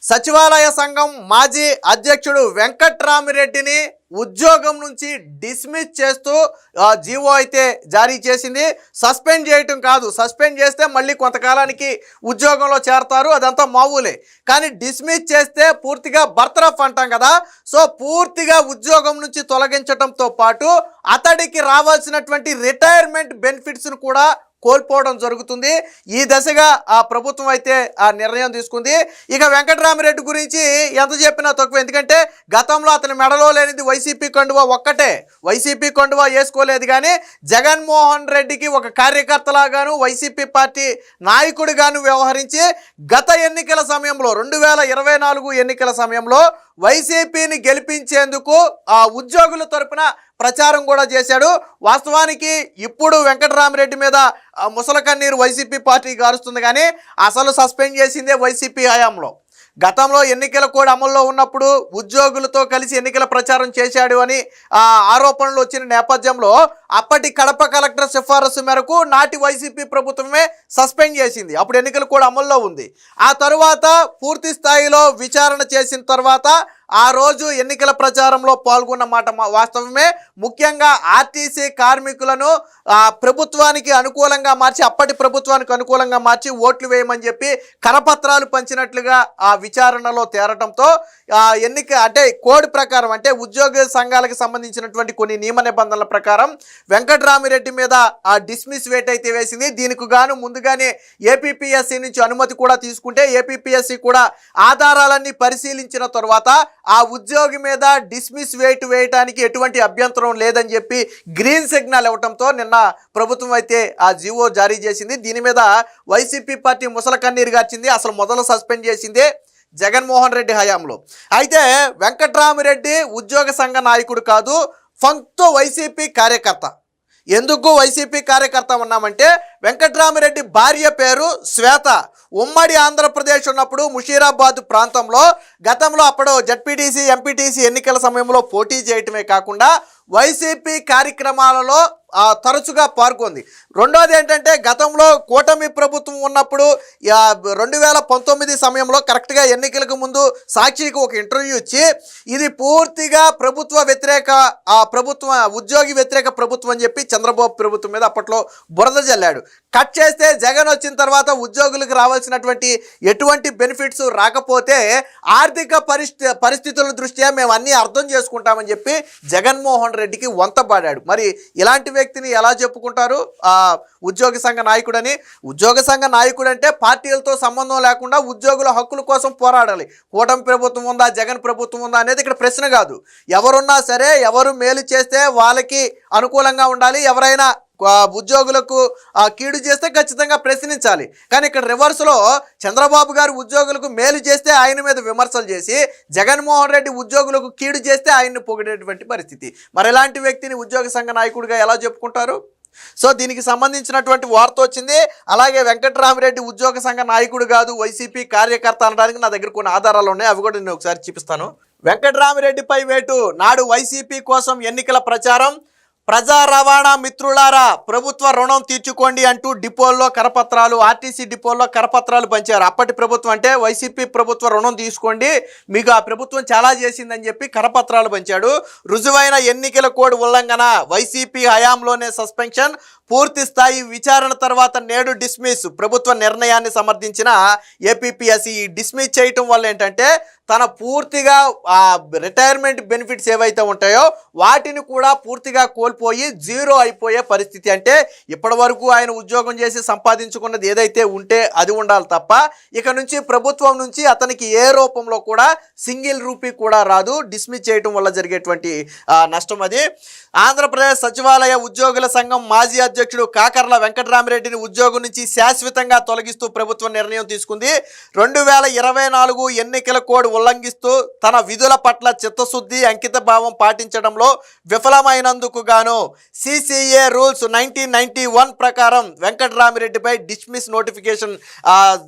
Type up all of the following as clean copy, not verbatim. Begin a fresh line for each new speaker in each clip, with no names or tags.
సచివాలయ సంఘం మాజీ అధ్యక్షుడు వెంకట్రామిరెడ్డిని ఉద్యోగం నుంచి డిస్మిస్ చేస్తూ జీవో అయితే జారీ చేసింది. సస్పెండ్ చేయటం కాదు, సస్పెండ్ చేస్తే మళ్ళీ కొంతకాలానికి ఉద్యోగంలో చేరతారు, అదంతా మామూలే. కానీ డిస్మిస్ చేస్తే పూర్తిగా బర్తరఫ్ అంటాం కదా, సో పూర్తిగా ఉద్యోగం నుంచి తొలగించడంతో పాటు అతడికి రావాల్సినటువంటి రిటైర్మెంట్ బెనిఫిట్స్ను కూడా కోల్పోవడం జరుగుతుంది. ఈ దశగా ఆ ప్రభుత్వం అయితే ఆ నిర్ణయం తీసుకుంది. ఇక వెంకట్రామిరెడ్డి గురించి ఎంత చెప్పినా తక్కువ, ఎందుకంటే గతంలో అతని మెడలో లేనిది వైసీపీ కండువా ఒక్కటే. వైసీపీ కండువా వేసుకోలేదు, కానీ జగన్మోహన్ రెడ్డికి ఒక కార్యకర్తలాగాను వైసీపీ పార్టీ నాయకుడిగాను వ్యవహరించి గత ఎన్నికల సమయంలో 2024 ఎన్నికల సమయంలో వైసీపీని గెలిపించేందుకు ఆ ఉద్యోగుల తరపున ప్రచారం కూడా చేశాడు. వాస్తవానికి ఇప్పుడు వెంకట్రామిరెడ్డి మీద ముసలకన్నీరు వైసీపీ పార్టీ గారుస్తుంది, కానీ అసలు సస్పెండ్ చేసిందే వైసీపీ హయాంలో. గతంలో ఎన్నికల కోడ్ అమల్లో ఉన్నప్పుడు ఉద్యోగులతో కలిసి ఎన్నికల ప్రచారం చేశాడు అని ఆరోపణలు వచ్చిన నేపథ్యంలో అప్పటి కడప కలెక్టర్ సిఫారసు మేరకు నాటి వైసీపీ ప్రభుత్వమే సస్పెండ్ చేసింది. అప్పుడు ఎన్నికల కోడ్ అమల్లో ఉంది. ఆ తరువాత పూర్తి స్థాయిలో విచారణ చేసిన తర్వాత ఆ రోజు ఎన్నికల ప్రచారంలో పాల్గొన్న మాట వాస్తవమే. ముఖ్యంగా ఆర్టీసీ కార్మికులను ప్రభుత్వానికి అనుకూలంగా మార్చి, అప్పటి ప్రభుత్వానికి అనుకూలంగా మార్చి ఓట్లు వేయమని చెప్పి కరపత్రాలు పంచినట్లుగా ఆ విచారణలో తేరటంతో ఎన్నిక అంటే కోడ్ ప్రకారం, అంటే ఉద్యోగ సంఘాలకు సంబంధించినటువంటి కొన్ని నియమ నిబంధనల ప్రకారం వెంకట్రామిరెడ్డి మీద ఆ డిస్మిస్ వేట్ అయితే వేసింది. దీనికి గాను ముందుగానే ఏపీపీఎస్సీ నుంచి అనుమతి కూడా తీసుకుంటే ఏపీపీఎస్సీ కూడా ఆధారాలన్నీ పరిశీలించిన తర్వాత ఆ ఉద్యోగి మీద డిస్మిస్ వేయటానికి ఎటువంటి అభ్యంతరం లేదని చెప్పి గ్రీన్ సిగ్నల్ ఇవ్వడంతో నిన్న ప్రభుత్వం అయితే ఆ జీవో జారీ చేసింది. దీని మీద వైసీపీ పార్టీ ముసల కన్నీరు గార్చింది. అసలు మొదలు సస్పెండ్ చేసిందే జగన్మోహన్ రెడ్డి హయాంలో. అయితే వెంకట్రామిరెడ్డి ఉద్యోగ సంఘ నాయకుడు కాదు, ఫంక్తో వైసీపీ కార్యకర్త. ఎందుకు వైసీపీ కార్యకర్త ఉన్నామంటే వెంకట్రామిరెడ్డి భార్య పేరు శ్వేత. ఉమ్మడి ఆంధ్రప్రదేశ్ ఉన్నప్పుడు ముషీరాబాద్ ప్రాంతంలో గతంలో అప్పుడు జడ్పీటీసీ ఎంపీటీసీ ఎన్నికల సమయంలో పోటీ చేయటమే కాకుండా వైసీపీ కార్యక్రమాలలో తరచుగా పాల్గొంది. రెండోది ఏంటంటే గతంలో కూటమి ప్రభుత్వం ఉన్నప్పుడు 2019 సమయంలో కరెక్ట్గా ఎన్నికలకు ముందు సాక్షికి ఒక ఇంటర్వ్యూ ఇచ్చి ఇది పూర్తిగా ప్రభుత్వ వ్యతిరేక ప్రభుత్వం, ఉద్యోగి వ్యతిరేక ప్రభుత్వం అని చెప్పి చంద్రబాబు ప్రభుత్వం మీద అప్పట్లో బురద జల్లాడు. కట్ చేస్తే జగన్ వచ్చిన తర్వాత ఉద్యోగులకు రావాల్సినటువంటి ఎటువంటి బెనిఫిట్స్ రాకపోతే ఆర్థిక పరిస్థితుల దృష్ట్యా మేము అన్నీ అర్థం చేసుకుంటామని చెప్పి జగన్మోహన్ రెడ్డికి వంతపాడాడు. మరి ఇలాంటి వ్యక్తిని ఎలా చెప్పుకుంటారు ఉద్యోగ సంఘ నాయకుడని? ఉద్యోగ సంఘ నాయకుడు అంటే పార్టీలతో సంబంధం లేకుండా ఉద్యోగుల హక్కుల కోసం పోరాడాలి. కూటమి ప్రభుత్వం ఉందా, జగన్ ప్రభుత్వం ఉందా అనేది ఇక్కడ ప్రశ్న కాదు. ఎవరున్నా సరే, ఎవరు మేలు చేస్తే వాళ్ళకి అనుకూలంగా ఉండాలి. ఎవరైనా ఉద్యోగులకు కీడు చేస్తే ఖచ్చితంగా ప్రశ్నించాలి. కానీ ఇక్కడ రివర్స్లో చంద్రబాబు గారు ఉద్యోగులకు మేలు చేస్తే ఆయన మీద విమర్శలు చేసి, జగన్మోహన్ రెడ్డి ఉద్యోగులకు కీడు చేస్తే ఆయన్ని పొగిడేటువంటి పరిస్థితి. మరి ఎలాంటి వ్యక్తిని ఉద్యోగ సంఘ నాయకుడిగా ఎలా చెప్పుకుంటారు? సో దీనికి సంబంధించినటువంటి వార్త వచ్చింది. అలాగే వెంకట్రామిరెడ్డి ఉద్యోగ సంఘ నాయకుడు కాదు, వైసీపీ కార్యకర్త అనడానికి నా దగ్గర కొన్ని ఆధారాలు ఉన్నాయి, అవి కూడా నేను ఒకసారి చూపిస్తాను. వెంకట్రామిరెడ్డిపై వేటు, నాడు వైసీపీ కోసం ఎన్నికల ప్రచారం. ప్రజా రవాణా మిత్రులారా, ప్రభుత్వ రుణం తీర్చుకోండి అంటూ డిపోల్లో కరపత్రాలు, ఆర్టీసీ డిపోల్లో కరపత్రాలు పంచారు. అప్పటి ప్రభుత్వం అంటే వైసీపీ ప్రభుత్వ రుణం తీసుకోండి, మీకు ఆ ప్రభుత్వం చాలా చేసిందని చెప్పి కరపత్రాలు పంచాడు. రుజువైన ఎన్నికల కోడ్ ఉల్లంఘన, వైసీపీ హయాంలోనే సస్పెన్షన్, పూర్తి స్థాయి విచారణ తర్వాత నేడు డిస్మిస్. ప్రభుత్వ నిర్ణయాన్ని సమర్థించిన ఏపీపీఎస్సీ డిస్మిస్ చేయటం వల్ల ఏంటంటే తన పూర్తిగా రిటైర్మెంట్ బెనిఫిట్స్ ఏవైతే ఉంటాయో వాటిని కూడా పూర్తిగా కోల్పోయి జీరో అయిపోయే పరిస్థితి. అంటే ఇప్పటి వరకు ఆయన ఉద్యోగం చేసి సంపాదించుకున్నది ఏదైతే ఉంటే అది ఉండాలి తప్ప ఇక నుంచి ప్రభుత్వం నుంచి అతనికి ఏ రూపంలో కూడా సింగిల్ రూపీ కూడా రాదు. డిస్మిస్ చేయటం వల్ల జరిగేటువంటి నష్టం అది. ఆంధ్రప్రదేశ్ సచివాలయ ఉద్యోగుల సంఘం మాజీ అధ్యక్షుడు కాకర్ల వెంకట్రామిరెడ్డిని ఉద్యోగం నుంచి శాశ్వతంగా తొలగిస్తూ ప్రభుత్వం నిర్ణయం తీసుకుంది. 2024 ఎన్నికల కోడ్ ఉల్లంఘిస్తూ తన విధుల పట్ల చిత్తశుద్ధి, అంకిత భావం పాటించడంలో విఫలమైనందుకు గాను సిసిఏ రూల్స్ 1991 ప్రకారం వెంకట్రామిరెడ్డిపై డిస్మిస్ నోటిఫికేషన్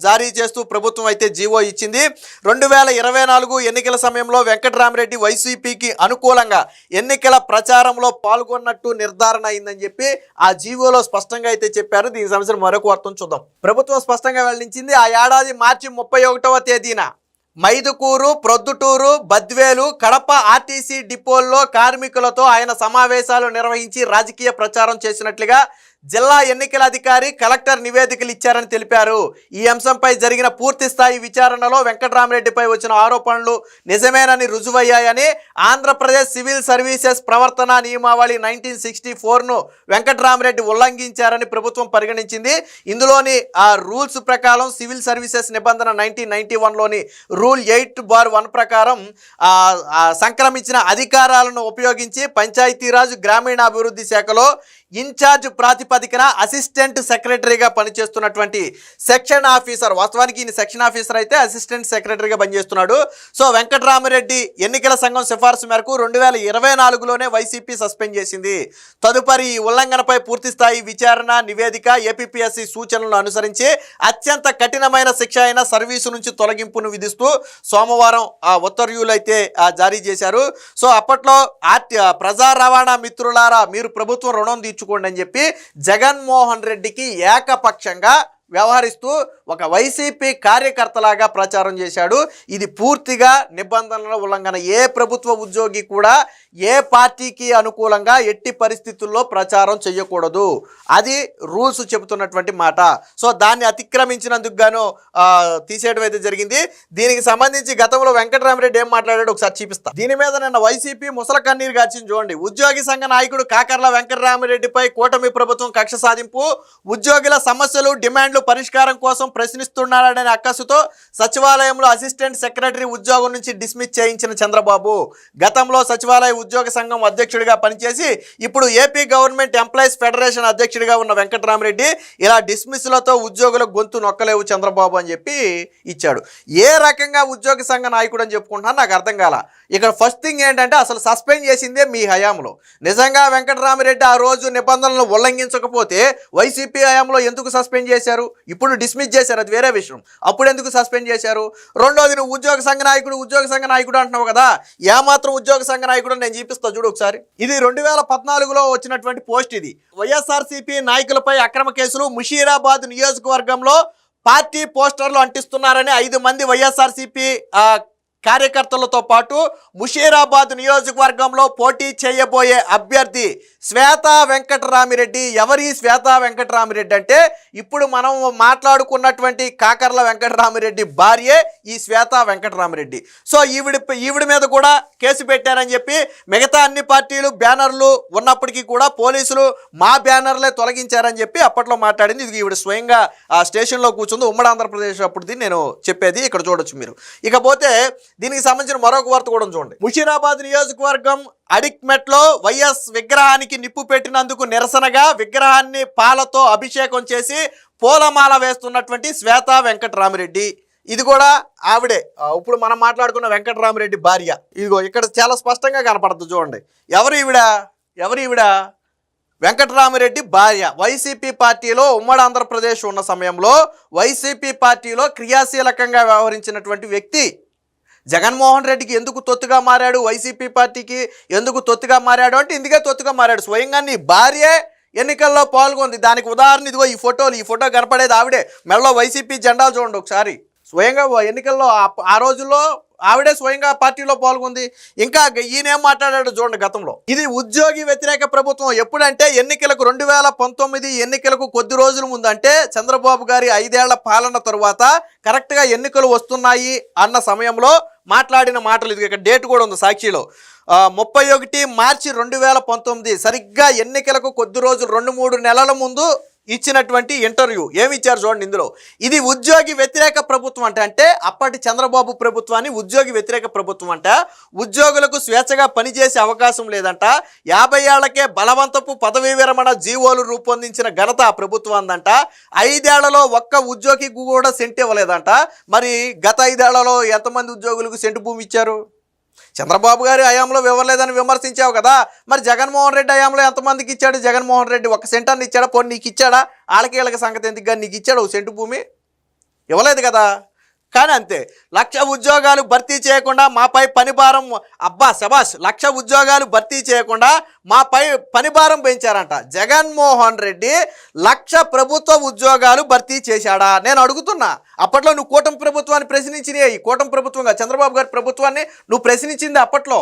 జారీ చేస్తూ ప్రభుత్వం అయితే జీవో ఇచ్చింది. 2024 ఎన్నికల సమయంలో వెంకట్రామిరెడ్డి వైసీపీకి అనుకూలంగా ఎన్నికల ప్రచారంలో పాల్గొన్నట్టు నిర్ధారణ అయిందని చెప్పి ఆ జీవోలో స్పష్టంగా అయితే చెప్పారు. దీనికి సంబంధించిన మరొక వార్తను చూద్దాం. ప్రభుత్వం స్పష్టంగా వెల్లడించింది. ఆ ఏడాది మార్చి 31వ తేదీన మైదుకూరు, ప్రొద్దుటూరు, బద్వేలు, కడప ఆర్టీసీ డిపోల్లో కార్మికులతో ఆయన సమావేశాలు నిర్వహించి రాజకీయ ప్రచారం చేసినట్లుగా జిల్లా ఎన్నికల అధికారి కలెక్టర్ నివేదికలు ఇచ్చారని తెలిపారు. ఈ అంశంపై జరిగిన పూర్తి స్థాయి విచారణలో వెంకట్రామరెడ్డిపై వచ్చిన ఆరోపణలు నిజమేనని రుజువయ్యాయని ఆంధ్రప్రదేశ్ సివిల్ సర్వీసెస్ ప్రవర్తన నియమావళి 1964ను వెంకట్రామరెడ్డి ఉల్లంఘించారని ప్రభుత్వం పరిగణించింది. ఇందులోని ఆ రూల్స్ ప్రకారం సివిల్ సర్వీసెస్ నిబంధన 1991లోని రూల్ 8/1 ప్రకారం సంక్రమించిన అధికారాలను ఉపయోగించి పంచాయతీరాజ్ గ్రామీణాభివృద్ధి శాఖలో ఇన్ఛార్జ్ ప్రాతిపదికన అసిస్టెంట్ సెక్రటరీగా పనిచేస్తున్నటువంటి సెక్షన్ ఆఫీసర్, వాస్తవానికి ఈయన సెక్షన్ ఆఫీసర్ అయితే అసిస్టెంట్ సెక్రటరీగా పనిచేస్తున్నాడు. సో వెంకట్రామరెడ్డి ఎన్నికల సంఘం సిఫార్సు మేరకు 2024లోనే వైసీపీ సస్పెండ్ చేసింది. తదుపరి ఈ ఉల్లంఘనపై పూర్తిస్థాయి విచారణ నివేదిక ఏపీపీఎస్సీ సూచనలను అనుసరించి అత్యంత కఠినమైన శిక్ష అయిన సర్వీసు నుంచి తొలగింపును విధిస్తూ సోమవారం ఆ ఉత్తర్వులు అయితే జారీ చేశారు. సో అప్పట్లో ప్రజా రవాణా మిత్రులారా, మీరు ప్రభుత్వం రుణం తీర్చుకోండి అని చెప్పి జగన్మోహన్ రెడ్డికి ఏకపక్షంగా వ్యవహరిస్తూ ఒక వైసీపీ కార్యకర్తలాగా ప్రచారం చేశాడు. ఇది పూర్తిగా నిబంధనల ఉల్లంఘన. ఏ ప్రభుత్వ ఉద్యోగి కూడా ఏ పార్టీకి అనుకూలంగా ఎట్టి పరిస్థితుల్లో ప్రచారం చేయకూడదు. అది రూల్స్ చెబుతున్నటువంటి మాట. సో దాన్ని అతిక్రమించినందుకు గాను తీసేయడం అయితే జరిగింది. దీనికి సంబంధించి గతంలో వెంకట్రామరెడ్డి ఏం మాట్లాడాడు ఒకసారి చూపిస్తా. దీని మీద నిన్న వైసీపీ ముసల కన్నీరు గార్చింది చూడండి. ఉద్యోగి సంఘ నాయకుడు కాకర్ల వెంకట్రామరెడ్డిపై కూటమి ప్రభుత్వం కక్ష సాధింపు, ఉద్యోగుల సమస్యలు డిమాండ్లు పరిష్కారం కోసం ప్రశ్నిస్తున్నాడనే అక్కసుతో సచివాలయంలో అసిస్టెంట్ సెక్రటరీ ఉద్యోగం నుంచి డిస్మిస్ చేయించిన చంద్రబాబు గతంలో సచివాలయ ఉద్యోగ సంఘం అధ్యక్షుడిగా పనిచేసి ఇప్పుడు ఏపీ గవర్నమెంట్ ఎంప్లాయీస్ ఫెడరేషన్ అధ్యక్షుడిగా ఉన్న వెంకట్రామరెడ్డి ఇలా డిస్మిస్లతో ఉద్యోగుల గొంతు నొక్కలేవు చంద్రబాబు అని చెప్పి ఇచ్చాడు. ఏ రకంగా ఉద్యోగ సంఘ నాయకుడు అని చెప్పుకుంటున్నా నాకు అర్థం కాల. ఇక్కడ ఫస్ట్ థింగ్ ఏంటంటే అసలు సస్పెండ్ చేసిందే మీ హయాంలో. నిజంగా వెంకట్రామరెడ్డి ఆ రోజు నిబంధనలను ఉల్లంఘించకపోతే వైసీపీ హయాంలో ఎందుకు సస్పెండ్ చేశారు? ఇప్పుడు డిస్మిస్ చేశారు, అది వేరే విషయం. అప్పుడు ఎందుకు సస్పెండ్ చేశారు? రెండోది, నువ్వు ఉద్యోగ సంఘ నాయకుడు అంటున్నావు కదా, ఏమాత్రం ఉద్యోగ సంఘ నాయకుడు నేను చూపిస్తా చూడు ఒకసారి. ఇది 2014లో వచ్చినటువంటి పోస్ట్. ఇది వైఎస్ఆర్సీపీ నాయకులపై అక్రమ కేసులు, ముషీరాబాద్ నియోజకవర్గంలో పార్టీ పోస్టర్లు అంటిస్తున్నారని 5 మంది వైఎస్ఆర్సీపీ కార్యకర్తలతో పాటు ముషీరాబాద్ నియోజకవర్గంలో పోటీ చేయబోయే అభ్యర్థి శ్వేతా వెంకట్రామిరెడ్డి. ఎవరి శ్వేతా వెంకట్రామిరెడ్డి అంటే ఇప్పుడు మనం మాట్లాడుకున్నటువంటి కాకర్ల వెంకట్రామిరెడ్డి భార్యే ఈ శ్వేతా వెంకట్రామిరెడ్డి. సో ఈవిడ మీద కూడా కేసు పెట్టారని చెప్పి మిగతా అన్ని పార్టీలు బ్యానర్లు ఉన్నప్పటికీ కూడా పోలీసులు మా బ్యానర్లే తొలగించారని చెప్పి అప్పట్లో మాట్లాడింది. ఇది ఈవిడ స్వయంగా ఆ స్టేషన్లో కూర్చుంది. ఉమ్మడి ఆంధ్రప్రదేశ్ అప్పుడు నేను చెప్పేది ఇక్కడ చూడొచ్చు మీరు. ఇకపోతే దీనికి సంబంధించిన మరొక వార్త కూడా చూడండి. ముషీరాబాద్ నియోజకవర్గం అడిక్మెట్లో వైఎస్ విగ్రహానికి నిప్పు పెట్టినందుకు నిరసనగా విగ్రహాన్ని పాలతో అభిషేకం చేసి పూలమాల వేస్తున్నటువంటి శ్వేతా వెంకట్రామిరెడ్డి. ఇది కూడా ఆవిడే, ఇప్పుడు మనం మాట్లాడుకున్న వెంకట్రామిరెడ్డి భార్య. ఇదిగో ఇక్కడ చాలా స్పష్టంగా కనపడుతుంది చూడండి. ఎవరు ఈవిడ? వెంకట్రామిరెడ్డి భార్య. వైసీపీ పార్టీలో ఉమ్మడి ఆంధ్రప్రదేశ్ ఉన్న సమయంలో వైసీపీ పార్టీలో క్రియాశీలకంగా వ్యవహరించినటువంటి వ్యక్తి. జగన్మోహన్ రెడ్డికి ఎందుకు తొత్తుగా మారాడు, వైసీపీ పార్టీకి ఎందుకు తొత్తుగా మారాడు అంటే ఇందుకే తొత్తుగా మారాడు. స్వయంగా నీ భార్యే ఎన్నికల్లో పాల్గొంది. దానికి ఉదాహరణ ఇదిగో ఈ ఫోటో కనపడేది ఆవిడే. మెడలో వైసీపీ జెండాలు చూడండి ఒకసారి. స్వయంగా ఎన్నికల్లో ఆ రోజుల్లో ఆవిడే స్వయంగా పార్టీలో పాల్గొంది. ఇంకా ఈయనేం మాట్లాడాడు చూడండి గతంలో. ఇది ఉద్యోగి వ్యతిరేక ప్రభుత్వం. ఎప్పుడంటే ఎన్నికలకు 2019 ఎన్నికలకు కొద్ది రోజుల ముందు, అంటే చంద్రబాబు గారి 5 ఏళ్ల పాలన తరువాత కరెక్ట్గా ఎన్నికలు వస్తున్నాయి అన్న సమయంలో మాట్లాడిన మాటలు. ఇది ఇక్కడ డేట్ కూడా ఉంది సాక్షిలో. 31 మార్చి 2019 సరిగ్గా ఎన్నికలకు కొద్ది రోజులు 2-3 నెలల ముందు ఇచ్చినటువంటి ఇంటర్వ్యూ. ఏమి ఇచ్చారు చూడండి ఇందులో. ఇది ఉద్యోగి వ్యతిరేక ప్రభుత్వం అంటే అప్పటి చంద్రబాబు ప్రభుత్వాన్ని ఉద్యోగి వ్యతిరేక ప్రభుత్వం అంట. ఉద్యోగులకు స్వేచ్ఛగా పనిచేసే అవకాశం లేదంట. 50 ఏళ్లకే బలవంతపు పదవీ విరమణ జీవోలు రూపొందించిన ఘనత ఆ ప్రభుత్వం అందంట. 5 ఏళ్లలో ఒక్క ఉద్యోగికి కూడా సెంటు ఇవ్వలేదంట. మరి గత 5 ఏళ్లలో ఎంతమంది ఉద్యోగులకు సెంటు భూమి ఇచ్చారు? చంద్రబాబు గారి హయాంలో ఇవ్వలేదని విమర్శించావు కదా, మరి జగన్మోహన్ రెడ్డి హయాంలో ఎంతమందికి ఇచ్చాడు? జగన్మోహన్ రెడ్డి 1 సెంటాన్ని ఇచ్చాడా? పోనీ నీకు ఇచ్చాడా? వాళ్ళకి సంగతి ఎందుకు కానీ నీకు ఇచ్చాడు 1 సెంటు భూమి? ఇవ్వలేదు కదా. కానీ అంతే, 1,00,000 ఉద్యోగాలు భర్తీ చేయకుండా మాపై పనిభారం, అబ్బా శబాష్, 1,00,000 ఉద్యోగాలు భర్తీ చేయకుండా మాపై పనిభారం పెంచారంట. జగన్మోహన్ రెడ్డి 1,00,000 ప్రభుత్వ ఉద్యోగాలు భర్తీ చేశాడా? నేను అడుగుతున్నా. అప్పట్లో నువ్వు కూటమి ప్రభుత్వాన్ని ప్రశ్నించినే, ఈ కూటమి ప్రభుత్వంగా చంద్రబాబు గారి ప్రభుత్వాన్ని నువ్వు ప్రశ్నించింది అప్పట్లో.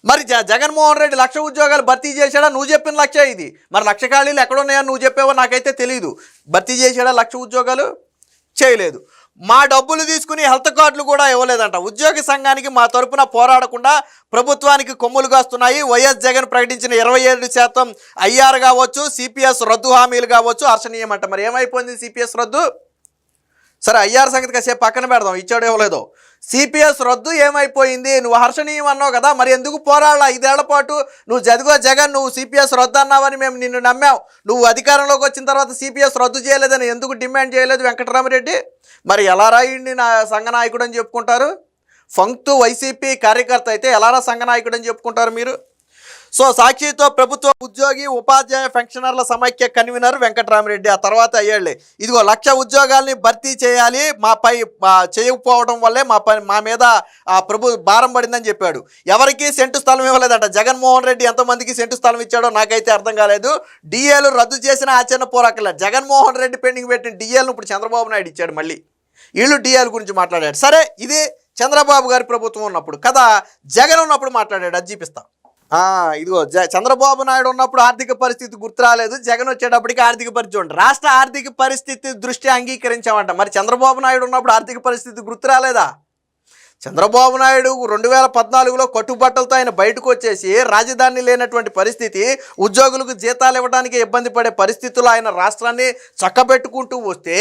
మరి జగన్మోహన్ రెడ్డి 1,00,000 ఉద్యోగాలు భర్తీ చేశాడా? నువ్వు చెప్పిన 1,00,000 ఇది. మరి 1,00,000 ఖాళీలు ఎక్కడున్నాయని నువ్వు చెప్పావో నాకైతే తెలియదు. భర్తీ చేశాడా 1,00,000 ఉద్యోగాలు? చేయలేదు. మా డబ్బులు తీసుకుని హెల్త్ కార్డులు కూడా ఇవ్వలేదంట. ఉద్యోగ సంఘానికి మా తరపున పోరాడకుండా ప్రభుత్వానికి కొమ్ములు కాస్తున్నాయి. వైఎస్ జగన్ ప్రకటించిన 27% ఐఆర్ కావచ్చు, సిపిఎస్ రద్దు హామీలు కావచ్చు హర్షణీయమంట. మరి ఏమైపోయింది సిపిఎస్ రద్దు? సరే ఐఆర్ సంగతి కాసేపు పక్కన పెడదాం, ఇచ్చాడో ఇవ్వలేదో. సిపిఎస్ రద్దు ఏమైపోయింది? నువ్వు హర్షణీయం అన్నావు కదా, మరి ఎందుకు పోరాడాలా 5 ఏళ్ల పాటు? నువ్వు జగన్ నువ్వు సిపిఎస్ రద్దు అన్నావని మేము నిన్ను నమ్మావు. నువ్వు అధికారంలోకి వచ్చిన తర్వాత సిపిఎస్ రద్దు చేయలేదని ఎందుకు డిమాండ్ చేయలేదు వెంకటరామిరెడ్డి? మరి ఎలా రాయండి నా సంఘ నాయకుడు అని చెప్పుకుంటారు? ఫంక్తు వైసీపీ కార్యకర్త అయితే ఎలారా సంఘ నాయకుడు అని చెప్పుకుంటారు మీరు? సో సాక్షితో ప్రభుత్వ ఉద్యోగి ఉపాధ్యాయ పెన్షనర్ల సమైక్య కన్వీనర్ వెంకటరామిరెడ్డి ఆ తర్వాత అయ్యాళ్ళే, ఇదిగో 1,00,000 ఉద్యోగాల్ని భర్తీ చేయాలి, మాపై చేయకపోవడం వల్లే మా మీద భారం పడిందని చెప్పాడు. ఎవరికి సెంటు స్థలం ఇవ్వలేదట. జగన్మోహన్ రెడ్డి ఎంతమందికి సెంటు స్థలం ఇచ్చాడో నాకైతే అర్థం కాలేదు. డిఏలు రద్దు చేసిన ఆచరణ పోరాకలేదు. జగన్మోహన్ రెడ్డి పెండింగ్ పెట్టిన డిఏలను ఇప్పుడు చంద్రబాబు నాయుడు ఇచ్చాడు. మళ్ళీ వీళ్ళు డిఏల గురించి మాట్లాడాడు. సరే ఇది చంద్రబాబు గారి ప్రభుత్వం ఉన్నప్పుడు కదా, జగన్ ఉన్నప్పుడు మాట్లాడాడు. అది చూపిస్తా. ఇదిగో చంద్రబాబు నాయుడు ఉన్నప్పుడు ఆర్థిక పరిస్థితి గుర్తు రాలేదు, జగన్ వచ్చేటప్పటికి ఆర్థిక పరిస్థితి ఉంటుంది. రాష్ట్ర ఆర్థిక పరిస్థితి దృష్ట్యా అంగీకరించామంట. మరి చంద్రబాబు నాయుడు ఉన్నప్పుడు ఆర్థిక పరిస్థితి గుర్తు రాలేదా? చంద్రబాబు నాయుడు 2014లో కట్టుబట్టలతో ఆయన బయటకు వచ్చేసి రాజధాని లేనటువంటి పరిస్థితి, ఉద్యోగులకు జీతాలు ఇవ్వడానికి ఇబ్బంది పడే పరిస్థితుల్లో ఆయన రాష్ట్రాన్ని చక్కబెట్టుకుంటూ వస్తే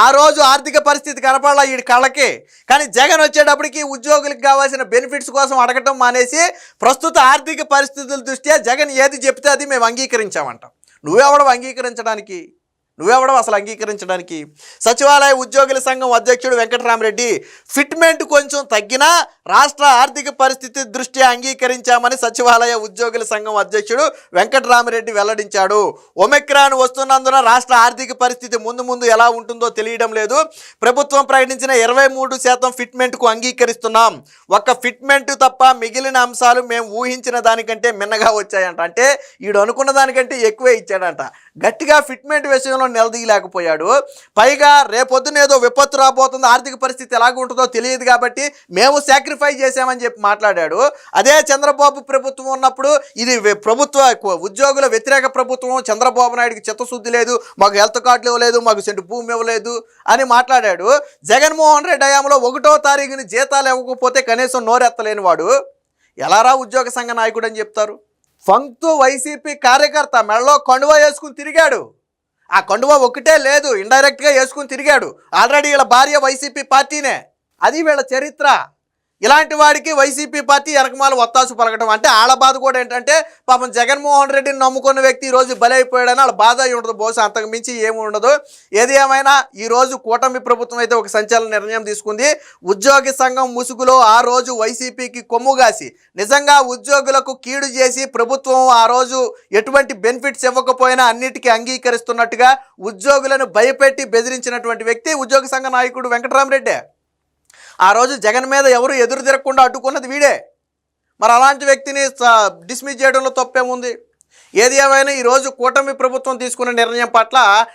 ఆ రోజు ఆర్థిక పరిస్థితి కనపడాల ఈ కళ్ళకి. కానీ జగన్ వచ్చేటప్పటికి ఉద్యోగులకు కావాల్సిన బెనిఫిట్స్ కోసం అడగటం మానేసి ప్రస్తుత ఆర్థిక పరిస్థితుల దృష్ట్యా జగన్ ఏది చెప్తే అది మేము అంగీకరించామంట. నువ్వెవడవు అంగీకరించడానికి? నువ్వెవడవు అసలు అంగీకరించడానికి? సచివాలయ ఉద్యోగుల సంఘం అధ్యక్షుడు వెంకటరామిరెడ్డి ఫిట్మెంట్ కొంచెం తగ్గినా రాష్ట్ర ఆర్థిక పరిస్థితి దృష్ట్యా అంగీకరించామని సచివాలయ ఉద్యోగుల సంఘం అధ్యక్షుడు వెంకటరామిరెడ్డి వెల్లడించాడు. ఒమిక్రాన్ వస్తున్నందున రాష్ట్ర ఆర్థిక పరిస్థితి ముందు ఎలా ఉంటుందో తెలియడం లేదు. ప్రభుత్వం ప్రకటించిన 23% ఫిట్మెంట్కు అంగీకరిస్తున్నాం. ఒక్క ఫిట్మెంట్ తప్ప మిగిలిన అంశాలు మేము ఊహించిన దానికంటే మిన్నగా వచ్చాయంట. అంటే వీడు అనుకున్న దానికంటే ఎక్కువే ఇచ్చాడంట. గట్టిగా ఫిట్మెంట్ విషయంలో నిలదీయలేకపోయాడు. పైగా రేపొద్దున ఏదో విపత్తు రాబోతుంది, ఆర్థిక పరిస్థితి ఎలాగుంటుందో తెలియదు కాబట్టి మేము సాక్రిఫైస్ చేసామని చెప్పి మాట్లాడాడు. అదే చంద్రబాబు ప్రభుత్వం ఉన్నప్పుడు ఇది ప్రభుత్వ ఉద్యోగుల వ్యతిరేక ప్రభుత్వం, చంద్రబాబు నాయుడికి చిత్తశుద్ధి లేదు, మాకు హెల్త్ కార్డులు ఇవ్వలేదు, మాకు సెంటు భూమి ఇవ్వలేదు అని మాట్లాడాడు. జగన్మోహన్ రెడ్డి హయాంలో 1వ తారీఖుని జీతాలు ఇవ్వకపోతే కనీసం నోరెత్తలేని వాడు ఎలారా ఉద్యోగ సంఘ నాయకుడు అని చెప్తారు? ఫంక్తు వైసీపీ కార్యకర్త మెడలో కండువా వేసుకుని తిరిగాడు. ఆ కండువా ఒకటే లేదు, ఇండైరెక్ట్గా వేసుకుని తిరిగాడు. ఆల్రెడీ వీళ్ళ భార్య వైసీపీ పార్టీనే. అది వీళ్ళ చరిత్ర. ఇలాంటి వాడికి వైసీపీ పార్టీ వెనకమాల ఒత్తాసు పలకటం. అంటే వాళ్ళ బాధ కూడా ఏంటంటే పాపం జగన్మోహన్ రెడ్డిని నమ్ముకున్న వ్యక్తి ఈరోజు బలైపోయాడని వాళ్ళ బాధ అయి ఉండదు. బహుశా అంతకు మించి ఏమి ఉండదు. ఏది ఏమైనా ఈరోజు కూటమి ప్రభుత్వం అయితే ఒక సంచలన నిర్ణయం తీసుకుంది. ఉద్యోగి సంఘం ముసుగులో ఆ రోజు వైసీపీకి కొమ్ముగాసి నిజంగా ఉద్యోగులకు కీడు చేసి ప్రభుత్వం ఆ రోజు ఎటువంటి బెనిఫిట్స్ ఇవ్వకపోయినా అన్నిటికీ అంగీకరిస్తున్నట్టుగా ఉద్యోగులను భయపెట్టి బెదిరించినటువంటి వ్యక్తి ఉద్యోగ సంఘ నాయకుడు వెంకటరామిరెడ్డి. ఆ రోజు జగన్ మీద ఎవరు ఎదురు తిరగకుండా అడ్డుకున్నది వీడే. మరి అలాంటి వ్యక్తిని డిస్మిస్ చేయడంలో తప్పేముంది? ఏది ఏమైనా ఈరోజు కూటమి ప్రభుత్వం తీసుకున్న నిర్ణయం పట్ల